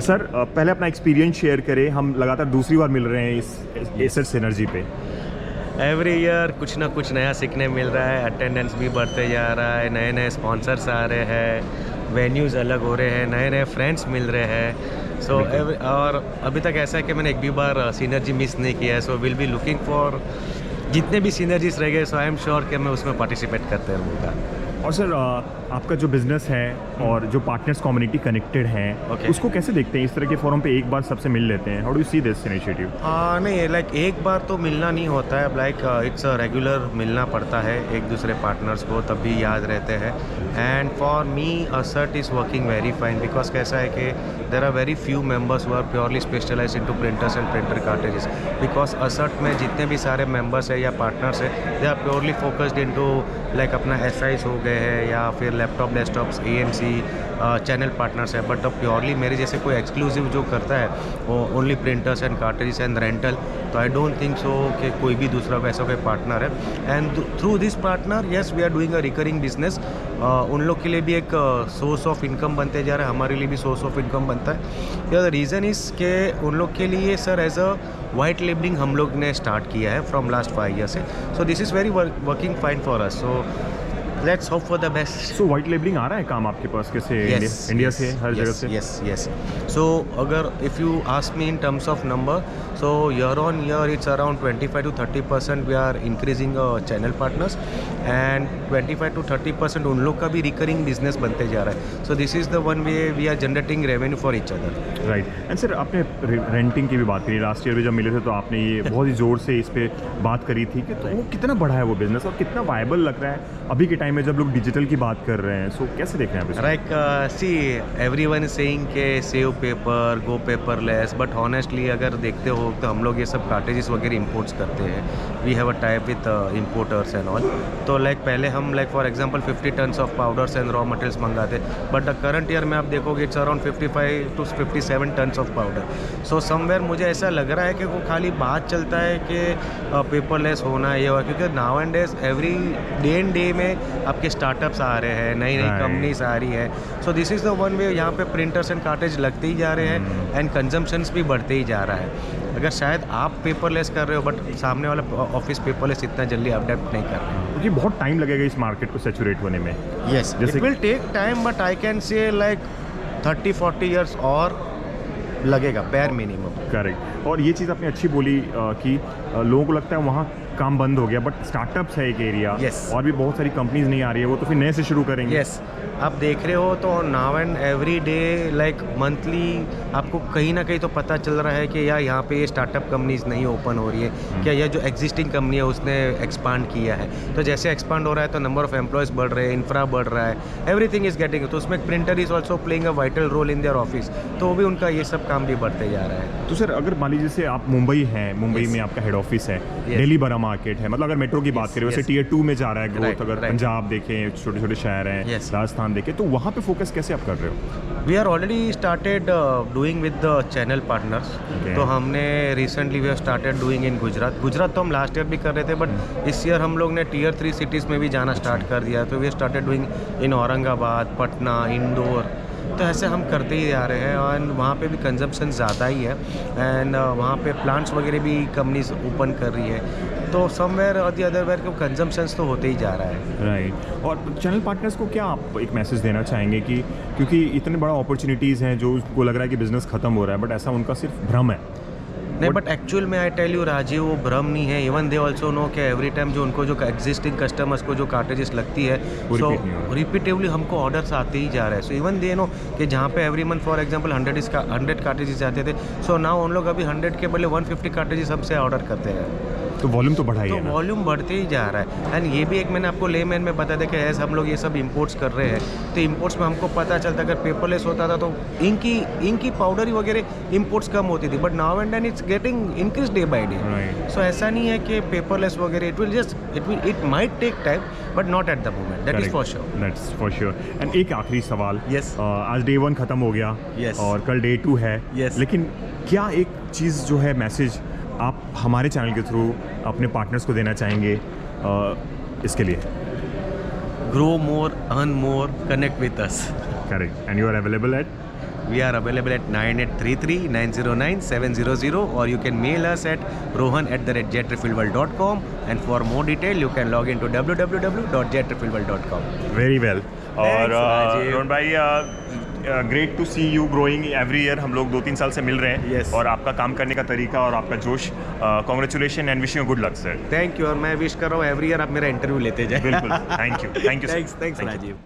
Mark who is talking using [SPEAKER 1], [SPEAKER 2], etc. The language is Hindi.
[SPEAKER 1] सर पहले अपना एक्सपीरियंस शेयर करें, हम लगातार दूसरी बार मिल रहे हैं इस एसेट सिनर्जी पे।
[SPEAKER 2] एवरी ईयर कुछ ना कुछ नया सीखने मिल रहा है, अटेंडेंस भी बढ़ते जा रहा है, नए नए स्पॉन्सर्स आ रहे हैं, वेन्यूज़ अलग हो रहे हैं, नए नए फ्रेंड्स मिल रहे हैं। सो और अभी तक ऐसा है कि मैंने एक भी बार सिनर्जी मिस नहीं किया है। So will be looking for जितने भी सिनर्जीज रह गए, सो आई एम श्योर कि मैं उसमें पार्टिसिपेट करते रहूँगा।
[SPEAKER 1] और सर आपका जो बिज़नेस है और जो पार्टनर्स कम्युनिटी कनेक्टेड हैं, उसको कैसे देखते हैं? इस तरह के फोरम पे एक बार सबसे मिल लेते हैं, how do you see this initiative?
[SPEAKER 2] नहीं, लाइक एक बार तो मिलना नहीं होता है, लाइक इट्स रेगुलर मिलना पड़ता है एक दूसरे पार्टनर्स को, तब भी याद रहते हैं। And for me Assert is working very fine, because कैसा है कि there are very few members who are purely specialise into printers and printer cartridges. Because Assert में जितने भी सारे मेंबर्स है या पार्टनर्स है, they are purely focused into like अपना एसआईस हो गए हैं या फिर laptop desktops AMC channel partners है। बट प्योरली मेरे जैसे कोई एक्सक्लूसिव जो करता है वो only printers and कार्टेजेस and rental, तो आई डोंट थिंक सो कि कोई भी दूसरा ऐसा कोई पार्टनर है। And through this partner yes we are doing a recurring business. उन लोग के लिए भी एक सोर्स ऑफ इनकम बनते जा रहा है, हमारे लिए भी सोर्स ऑफ इनकम बनता है। द रीज़न इज़ के उन लोग के लिए sir as a white labelling हम लोग ने स्टार्ट किया है फ्रॉम लास्ट 5 ईयर से। So this is very working fine for us. So let's hope for the best.
[SPEAKER 1] So white labelling आ रहा है काम आपके पास कैसे? इंडिया से हर जगह से?
[SPEAKER 2] यस। सो अगर if you ask me in terms of number, so year on year it's around 25 to 30% we are increasing channel partners and 25 to 30% उन लोग का भी रिकरिंग बिजनेस बनते जा रहा है। So this is the one way we are generating revenue for each other.
[SPEAKER 1] Right. And sir आपने रेंटिंग की भी बात करी, लास्ट ईयर भी जब मिले थे तो आपने ये बहुत ही ज़ोर से इस पर बात करी थी कि तो वो कितना बड़ा है वो बिज़नेस और कितना वायबल लग रहा है अभी के टाइम में जब लोग डिजिटल की बात कर रहे हैं। सो कैसे देख रहे हैं आप?
[SPEAKER 2] Like see everyone is saying के save paper go paperless, but honestly अगर देखते हो तो हम लोग ये सब कार्टेजेस वगैरह इंपोर्ट्स करते हैं। We have a type with importers and all. तो लाइक पहले हम like for example 50 tons of powders and raw materials मंगाते, बट करंट ईयर में आप देखोगे it's around 55 to 57 tons of powder. So somewhere मुझे ऐसा लग रहा है कि वो खाली बात चलता है कि पेपरलेस होना है ये हुआ, क्योंकि now and days every day and day में आपके स्टार्टअप्स आ रहे हैं, नई नई कंपनीज आ रही है। So this is the one वे यहाँ पे प्रिंटर्स एंड कार्टेज लगते ही जा रहे हैं एंड कंजम्पशंस भी बढ़ते ही जा रहा है। अगर शायद आप पेपरलेस कर रहे हो बट सामने वाला ऑफिस पेपरलेस इतना जल्दी अडेप्ट नहीं कर रहे हैं,
[SPEAKER 1] क्योंकि बहुत टाइम लगेगा इस मार्केट को सैचुरेट होने में।
[SPEAKER 2] Yes, it will take time, but I can say like 30-40 years और लगेगा बेयर मिनिमम।
[SPEAKER 1] करेक्ट। और ये चीज़ आपने अच्छी बोली कि लोगों को लगता है वहाँ काम बंद हो गया, बट स्टार्टअप्स है एक एरिया। और भी बहुत सारी कंपनीज नहीं आ रही है, वो तो फिर नए से शुरू करेंगे।
[SPEAKER 2] यस, आप देख रहे हो तो now and every day like monthly आपको कहीं ना कहीं तो पता चल रहा है कि यार यहाँ पे ये स्टार्टअप कंपनीज नहीं ओपन हो रही है, क्या यह जो एग्जिस्टिंग कंपनी है उसने एक्सपांड किया है। तो जैसे एक्सपांड हो रहा है तो नंबर ऑफ एम्प्लॉयज़ बढ़ रहे हैं, इंफ्रा बढ़ रहा है, एवरीथिंग इज गेटिंग। तो उसमें printer is also playing a vital role in their office, तो वो भी उनका ये सब काम भी बढ़ते जा रहा है।
[SPEAKER 1] तो सर अगर मान लीजिए जैसे आप मुंबई हैं, मुंबई में आपका हेड ऑफिस है, दिल्ली बड़ा मार्केट है, मतलब अगर मेट्रो की बात करें वैसे टियर 2 में जा रहा है ग्रोथ। अगर पंजाब देखें, छोटे छोटे शहर हैं, राजस्थान देखें, तो वहाँ पे फोकस कैसे आप कर रहे हो?
[SPEAKER 2] We are already started doing with the channel partners. तो हमने recently we have started doing in Gujarat तो हम लास्ट ईयर भी कर रहे थे, बट इस ईयर हम लोग ने टियर 3 सिटीज़ में भी जाना स्टार्ट कर दिया। तो we have started doing in Aurangabad, Patna, Indore. तो ऐसे हम करते ही आ रहे हैं और वहाँ पे भी कंजम्पशन ज़्यादा ही है एंड वहाँ पे प्लांट्स वगैरह भी कंपनीज ओपन कर रही है। तो समवेयर और दी अदर वेयर कंजम्पशंस तो होते ही जा रहा है।
[SPEAKER 1] राइट। और चैनल पार्टनर्स को क्या आप एक मैसेज देना चाहेंगे कि क्योंकि इतने बड़ा अपॉर्चुनिटीज़ हैं जो उसको लग रहा है कि बिज़नेस ख़त्म हो रहा है, बट ऐसा उनका सिर्फ भ्रम है?
[SPEAKER 2] नहीं, बट एक्चुअल में आई टेल यू राजीव, वो भ्रम नहीं है। इवन दे ऑल्सो नो कि एवरी टाइम जो उनको जो एग्जिस्टिंग कस्टमर्स को जो कार्टेजेस लगती है, सो रिपीटेवली हमको ऑर्डर्स आते ही जा रहे हैं। सो इवन दे नो कि जहाँ पे एवरी मंथ फॉर एग्जांपल 100 कार्टेजेस जाते थे, सो नाउ उन लोग अभी 100 के बदले 150 कार्टेजेस हमसे ऑर्डर करते हैं।
[SPEAKER 1] तो वॉल्यूम तो बढ़ा ही है
[SPEAKER 2] तो
[SPEAKER 1] ना?
[SPEAKER 2] वॉल्यूम बढ़ते ही जा रहा है। एंड ये भी एक मैंने आपको लेमैन में बता दिया कि एज हम लोग ये सब इंपोर्ट्स कर रहे हैं, तो इंपोर्ट्स में हमको पता चलता अगर पेपरलेस होता था तो इनकी पाउडर वगैरह इंपोर्ट्स कम होती थी, but now and then it's getting increase day by day. So ऐसा नहीं है कि पेपरलेस वगैरह it might take time, but not at the moment, that is for sure.
[SPEAKER 1] That's for sure. And एक आखिरी सवाल।
[SPEAKER 2] यस।
[SPEAKER 1] आज डे 1 खत्म हो गया और कल डे 2 है। लेकिन क्या एक चीज़ जो है मैसेज आप हमारे चैनल के थ्रू अपने पार्टनर्स को देना चाहेंगे इसके लिए?
[SPEAKER 2] Grow more, earn more, connect with us.
[SPEAKER 1] Correct. And you are available at
[SPEAKER 2] We are available at 9833-909-700, or you can mail us at rohan@jetrefillworld.com, and for more detail you can log into www.jetrefillworld.com.
[SPEAKER 1] Very well. और
[SPEAKER 2] राजीव।
[SPEAKER 1] रोहन भाई, great to see you growing every year. हम लोग 2-3 साल से मिल रहे हैं।
[SPEAKER 2] Yes.
[SPEAKER 1] और आपका काम करने का तरीका और आपका जोश, congratulation and wishing you good luck sir.
[SPEAKER 2] Thank you, और मैं विश कर रहा हूँ एवरी ईयर आप मेरा इंटरव्यू लेते जाए।
[SPEAKER 1] बिल्कुल, thank you sir.
[SPEAKER 2] Thanks Rajiv.